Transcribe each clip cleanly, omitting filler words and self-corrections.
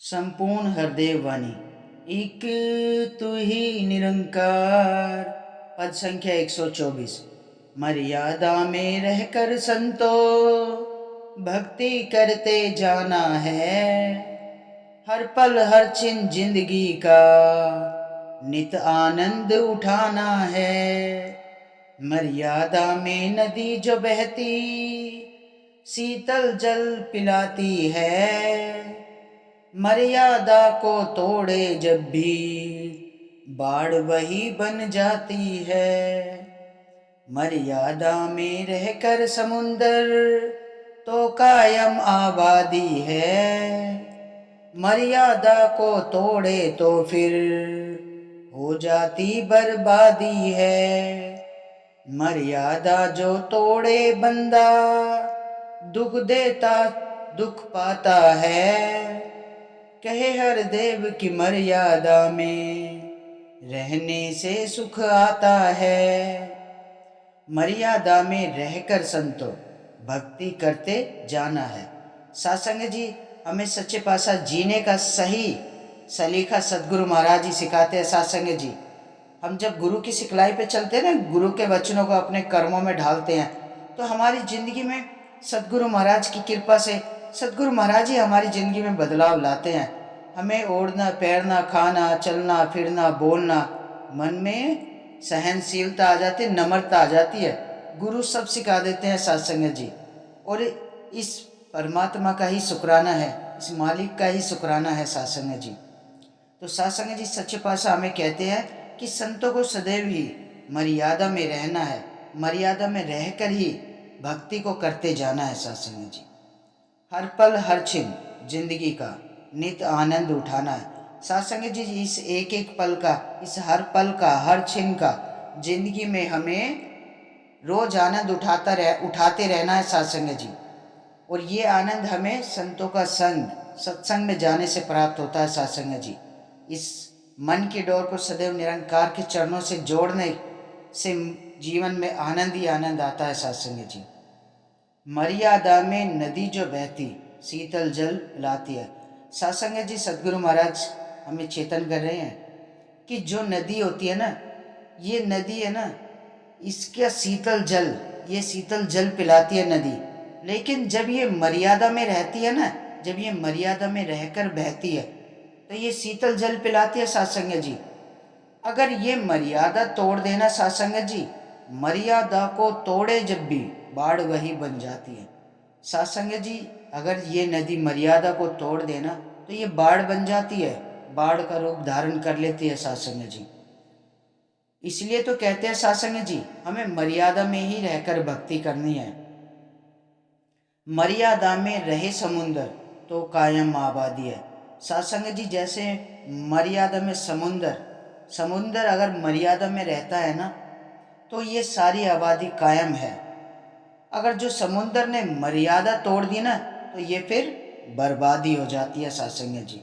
संपूर्ण हृदय वाणी। एक तू ही निरंकार। पद संख्या 124। मर्यादा में रहकर संतो भक्ति करते जाना है। हर पल हर छिन जिंदगी का नित आनंद उठाना है। मर्यादा में नदी जो बहती शीतल जल पिलाती है। मर्यादा को तोड़े जब भी बाढ़ वही बन जाती है। मर्यादा में रहकर समुंदर तो कायम आबादी है। मर्यादा को तोड़े तो फिर हो जाती बर्बादी है। मर्यादा जो तोड़े बंदा दुख देता दुख पाता है। कहे हर देव की मर्यादा में रहने से सुख आता है। मर्यादा में रहकर संतो भक्ति करते जाना है। सासंग जी हमें सच्चे पातशाह जीने का सही सलीका सदगुरु महाराज जी सिखाते हैं। सासंग जी हम जब गुरु की सिखलाई पे चलते हैं ना, गुरु के वचनों को अपने कर्मों में ढालते हैं, तो हमारी जिंदगी में सदगुरु महाराज की कृपा से सदगुरु महाराज ही हमारी ज़िंदगी में बदलाव लाते हैं। हमें ओढ़ना पैरना खाना चलना फिरना बोलना, मन में सहनशीलता आ जाती है, नम्रता आ जाती है। गुरु सब सिखा देते हैं सत्संग जी। और इस परमात्मा का ही शुक्राना है, इस मालिक का ही शुक्राना है सत्संग जी। तो सत्संग जी सच्चे पातशाह हमें कहते हैं कि संतों को सदैव ही मर्यादा में रहना है, मर्यादा में रहकर ही भक्ति को करते जाना है सत्संग जी। हर पल हर क्षण जिंदगी का नित आनंद उठाना है सत्संग जी। इस एक एक पल का, इस हर पल का, हर क्षण का जिंदगी में हमें रोज आनंद उठाते रहना है सत्संग जी। और ये आनंद हमें संतों का संग, सत्संग में जाने से प्राप्त होता है सत्संग जी। इस मन की डोर को सदैव निरंकार के चरणों से जोड़ने से जीवन में आनंद ही आनंद आता है सत्संग जी। मर्यादा में नदी जो बहती शीतल जल पिलाती है। सत्संग जी सदगुरु महाराज हमें चेतन कर रहे हैं कि जो नदी होती है ना, ये नदी है ना, इसका शीतल जल, ये शीतल जल पिलाती है नदी। लेकिन जब ये मर्यादा में रहती है ना, जब ये मर्यादा में रहकर बहती है तो ये शीतल जल पिलाती है सत्संग जी। अगर ये मर्यादा तोड़ देना सत्संग जी, मर्यादा को तोड़े जब भी बाढ़ वही बन जाती है सत्संग जी। अगर ये नदी मर्यादा को तोड़ देना तो ये बाढ़ बन जाती है, बाढ़ का रूप धारण कर लेती है सत्संग जी। इसलिए तो कहते हैं सत्संग जी हमें मर्यादा में ही रहकर भक्ति करनी है। मर्यादा में रहे समुंदर तो कायम आबादी है सत्संग जी। जैसे मर्यादा में समुंदर अगर मर्यादा में रहता है ना तो ये सारी आबादी कायम है। अगर जो समुंदर ने मर्यादा तोड़ दी ना तो ये फिर बर्बादी हो जाती है सत्संग जी।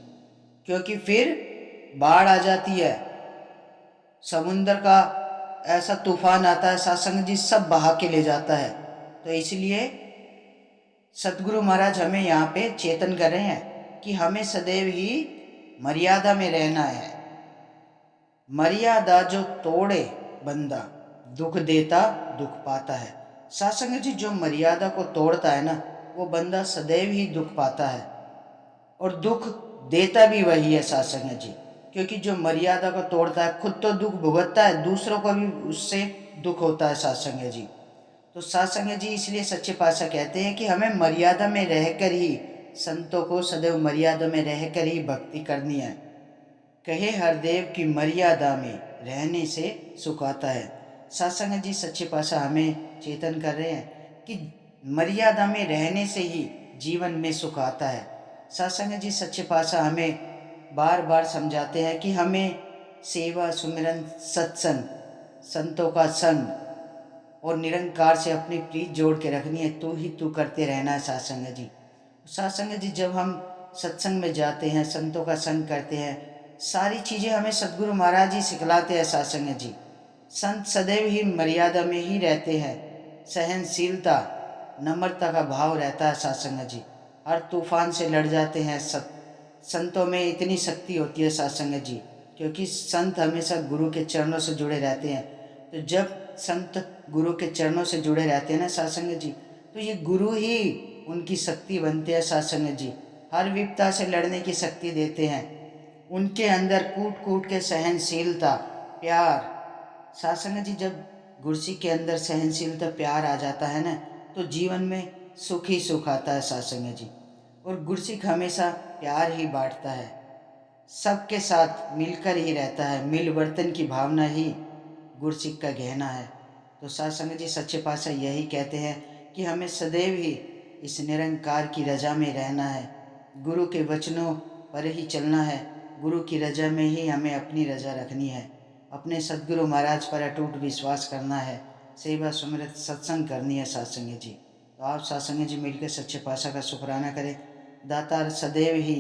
क्योंकि फिर बाढ़ आ जाती है, समुंदर का ऐसा तूफान आता है सत्संग जी, सब बहा के ले जाता है। तो इसलिए सतगुरु महाराज हमें यहाँ पे चेतन कर रहे हैं कि हमें सदैव ही मर्यादा में रहना है। मर्यादा जो तोड़े बंदा दुख देता दुख पाता है सत्संग जी। जो मर्यादा को तोड़ता है ना वो बंदा सदैव ही दुख पाता है और दुख देता भी वही है सत्संग जी। क्योंकि जो मर्यादा को तोड़ता है खुद तो दुख भुगतता है, दूसरों को भी उससे दुख होता है सत्संग जी। तो सत्संग जी इसलिए सच्चे पातशाह कहते हैं कि हमें मर्यादा में रहकर ही, संतों को सदैव मर्यादा में रहकर ही भक्ति करनी है। कहे हर देव की मर्यादा में रहने से सुख आता है। सत्संग जी सच्चे पातशाह हमें चेतन कर रहे हैं कि मर्यादा में रहने से ही जीवन में सुख आता है। सत्संग जी सच्चे पातशाह हमें बार बार समझाते हैं कि हमें सेवा सुमिरन सत्संग, संतों का संग और निरंकार से अपनी प्रीत जोड़ के रखनी है। तू ही तू करते रहना है सत्संग जी। सत्संग जी जब हम सत्संग में जाते हैं, संतों का संग करते हैं, सारी चीज़ें हमें सदगुरु महाराज जी सिखलाते हैं सत्संग जी। संत सदैव ही मर्यादा में ही रहते हैं, सहनशीलता नम्रता का भाव रहता है सत्संग जी। हर तूफान से लड़ जाते हैं संतों में इतनी शक्ति होती है साथ संगत जी, क्योंकि संत हमेशा गुरु के चरणों से जुड़े रहते हैं। तो जब संत गुरु के चरणों से जुड़े रहते हैं ना साथ संगत जी, तो ये गुरु ही उनकी शक्ति बनते हैं साथ संगत जी। हर विपदा से लड़ने की शक्ति देते हैं। उनके अंदर कूट कूट के सहनशीलता, प्यार। साथ संगत जी, जब गुरसिक के अंदर सहनशीलता, प्यार आ जाता है ना, तो जीवन में सुख ही सुख आता है साथ संगत जी। और गुरसिक हमेशा प्यार ही बांटता है, सबके साथ मिलकर ही रहता है। मिल वर्तन की भावना ही गुरसिक का गहना है। तो साथ संगत जी, सच्चे पातशाह यही कहते हैं कि हमें सदैव ही इस निरंकार की रजा में रहना है, गुरु के वचनों पर ही चलना है, गुरु की रजा में ही हमें अपनी रजा रखनी है, अपने सद्गुरु महाराज पर अटूट विश्वास करना है, सेवा सुमिरत सत्संग करनी है साथ संगत जी। तो आप साथ संगत जी मिलकर सच्चे पातशाह का शुक्राना करें। दातार सदैव ही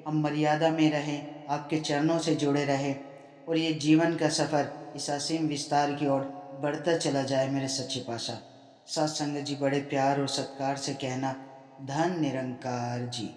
हम मर्यादा में रहें, आपके चरणों से जुड़े रहें, और ये जीवन का सफ़र इस असीम विस्तार की ओर बढ़ता चला जाए मेरे सच्चे पातशाह। साथ संगत जी, बड़े प्यार और सत्कार से कहना, धन निरंकार जी।